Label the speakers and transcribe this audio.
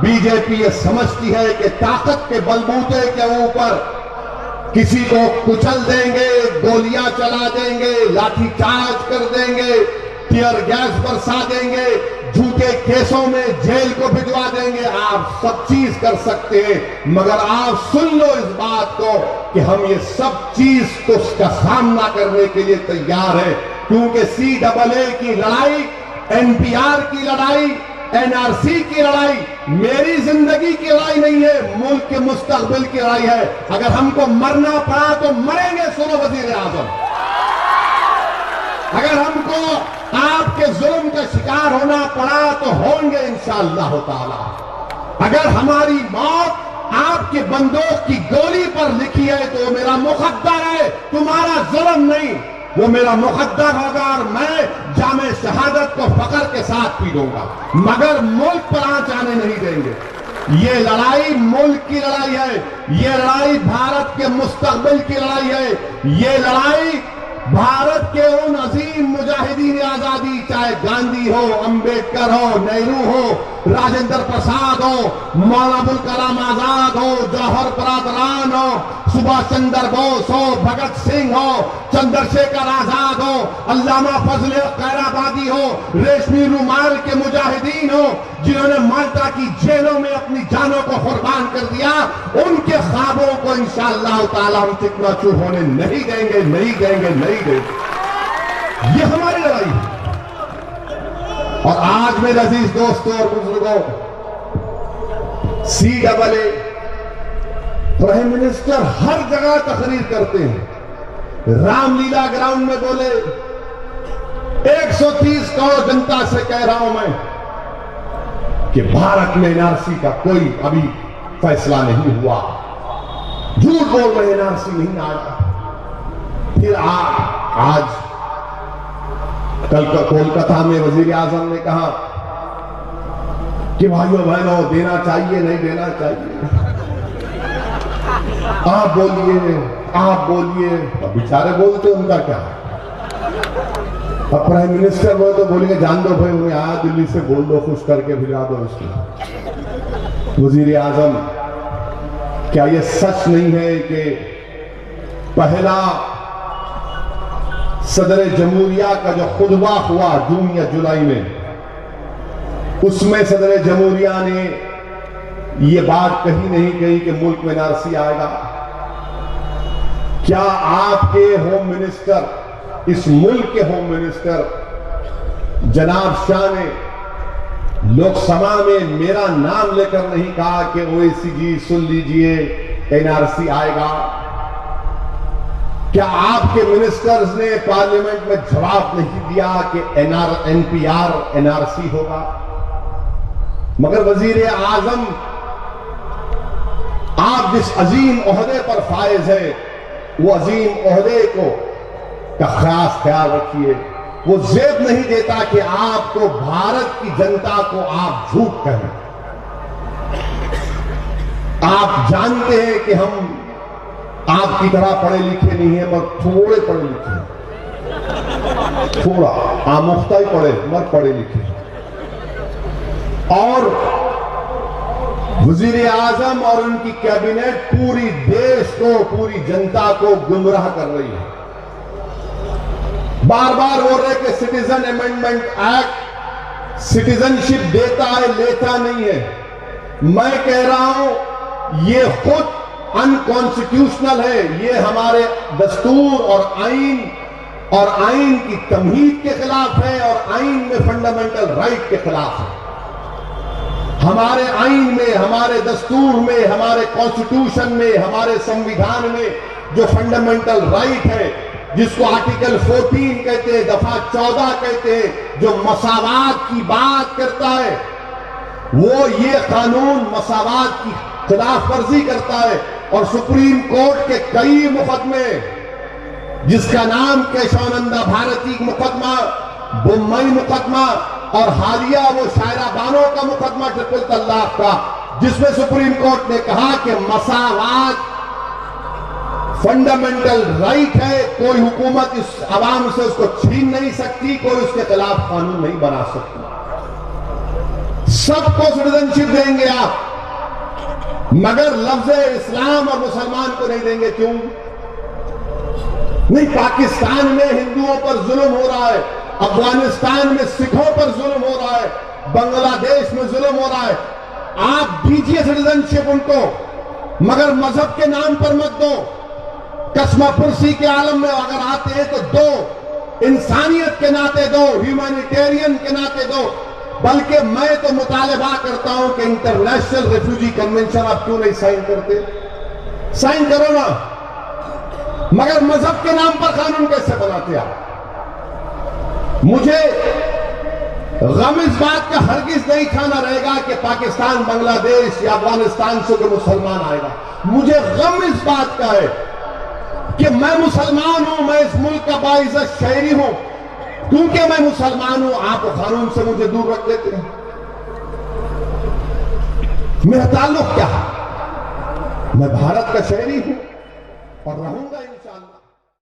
Speaker 1: BJP ये समझती है कि ताकत के बलबूते के ऊपर किसी को कुचल देंगे, गोलियां चला देंगे, लाठीचार्ज कर देंगे, टीयर गैस बरसा देंगे, झूठे केसों में जेल को भिजवा देंगे। आप सब चीज कर सकते हैं, मगर आप सुन लो इस बात को कि हम ये सब चीज को उसका सामना करने के लिए तैयार हैं, क्योंकि CAA की लड़ाई, NPR की लड़ाई, NRC की लड़ाई मेरी जिंदगी की लड़ाई नहीं है, मुल्क के मुस्तकबिल की लड़ाई है। अगर हमको मरना पड़ा तो मरेंगे, सुनो वजीर आजम। अगर हमको आपके जुल्म का शिकार होना पड़ा तो होंगे इंशाअल्लाह ताला। अगर हमारी मौत आपके बंदूक की गोली पर लिखी है तो मेरा मुकद्दर है, तुम्हारा जुल्म नहीं, वो मेरा मुकद्दर होगा और मैं जामे शहादत को फख्र के साथ पी लूंगा, मगर मुल्क पर आंच आने नहीं देंगे। ये लड़ाई मुल्क की लड़ाई है, ये लड़ाई भारत के मुस्तकबिल की लड़ाई है, ये लड़ाई भारत के उन अजीम मुजाहिदीन आजादी, चाहे गांधी हो, अंबेडकर हो, नेहरू हो, राजेंद्र प्रसाद हो, मौलाना अबुल कलाम आजाद हो, जौहर बरदरान हो, सुभाष चंद्र बोस हो, भगत सिंह हो, चंद्रशेखर आजाद हो, अल्लामा फजल खैराबादी हो, रेशमी रुमाल के मुजाहिदीन हो, जिन्होंने माल्टा की जेलों में अपनी जानों को कुर्बान कर दिया, उनके ख्वाबों को इंशाअल्लाह ताला हम चिकनाचूर होने नहीं देंगे, नहीं देंगे, नहीं देंगे। ये हमारी लड़ाई है। और आज मेरे अजीज दोस्तों और बुजुर्गों, CAA प्राइम मिनिस्टर हर जगह तकरीर करते हैं। रामलीला ग्राउंड में बोले 130 करोड़ जनता से कह रहा हूं मैं कि भारत में NRC का कोई अभी फैसला नहीं हुआ। झूठ बोल रहे, NRC नहीं आया। फिर आज कल का कोलकाता में वजीर आजम ने कहा कि भाइयों बहनों देना चाहिए, नहीं देना चाहिए, आप बोलिए, आप बोलिए। अब बेचारे बोलते उनका क्या है। अब प्राइम मिनिस्टर वो तो बोलेंगे जान दो भाई, उन्हें आया दिल्ली से बोल दो, खुश करके भिजा दो उसको। वजीर आजम, क्या ये सच नहीं है कि पहला सदर जमहूरिया का जो खुतबा हुआ जून या जुलाई में, उसमें सदर जमहूरिया ने ये बात कही नहीं कही कि मुल्क में NRC आएगा? क्या आपके होम मिनिस्टर, इस मुल्क के होम मिनिस्टर जनाब शाह ने लोकसभा में मेरा नाम लेकर नहीं कहा कि ओवैसी जी सुन लीजिए NRC आएगा? क्या आपके मिनिस्टर्स ने पार्लियामेंट में जवाब नहीं दिया कि NPR NRC होगा? मगर वजीर आजम, आप जिस अजीम ओहदे पर फायज है, वो अजीम ओहदे को का खास ख्याल रखिए। वो जेब नहीं देता कि आपको, भारत की जनता को आप झूठ कहें। आप जानते हैं कि हम आपकी तरह पढ़े लिखे नहीं है, मगर थोड़े पढ़े लिखे हैं, थोड़ा आमुख्ता ही पढ़े मगर पढ़े लिखे। और वजीर आजम और उनकी कैबिनेट पूरी देश को, पूरी जनता को गुमराह कर रही है। बार बार बोल रहे कि सिटीजन अमेंडमेंट एक्ट सिटीजनशिप देता है, लेता नहीं है। मैं कह रहा हूं ये खुद अनकॉन्स्टिट्यूशनल है। ये हमारे दस्तूर और आइन की तमहीद के खिलाफ है और आइन में फंडामेंटल राइट के खिलाफ है। हमारे आइन में, हमारे दस्तूर में, हमारे कॉन्स्टिट्यूशन में, हमारे संविधान में जो फंडामेंटल राइट है, जिसको आर्टिकल 14 कहते हैं, दफा 14 कहते हैं, जो मसावात की बात करता है, वो ये कानून मसावात की खिलाफ वर्जी करता है। और सुप्रीम कोर्ट के कई मुकदमे, जिसका नाम केशवानंदा भारती मुकदमा, बुम्बई मुकदमा और हालिया वो शायरा बानो का मुकदमा ट्रिपल तलाक का, जिसमें सुप्रीम कोर्ट ने कहा कि मसावात फंडामेंटल राइट है, कोई हुकूमत इस आवाम से उसको छीन नहीं सकती, कोई उसके खिलाफ कानून नहीं बना सकती। सबको सिटीजनशिप देंगे आप, मगर लफ्ज इस्लाम और मुसलमान को नहीं देंगे। क्यों नहीं? पाकिस्तान में हिंदुओं पर जुल्म हो रहा है, अफगानिस्तान में सिखों पर जुल्म हो रहा है, बांग्लादेश में जुल्म हो रहा है। आप दीजिए सिटीजनशिप उनको, मगर मजहब के नाम पर मत दो। कस्मा पुरसी के आलम में अगर आते हैं तो दो, इंसानियत के नाते दो, ह्यूमैनिटेरियन के नाते दो। बल्कि मैं तो मुतालबा करता हूं कि इंटरनेशनल रिफ्यूजी कन्वेंशन आप क्यों नहीं साइन करते? साइन करो ना, मगर मजहब के नाम पर कानून कैसे बनाते आप? मुझे गम इस बात का हरगिज नहीं खाना रहेगा कि पाकिस्तान, बांग्लादेश या अफगानिस्तान से कोई मुसलमान आएगा। मुझे गम इस बात का है कि मैं मुसलमान हूं, मैं इस मुल्क का बाइज्जत शहरी हूं। क्योंकि मैं मुसलमान हूं, आप कानून से मुझे दूर रख देते हैं। मेरा ताल्लुक क्या है? मैं भारत का शहरी हूं और रहूंगा।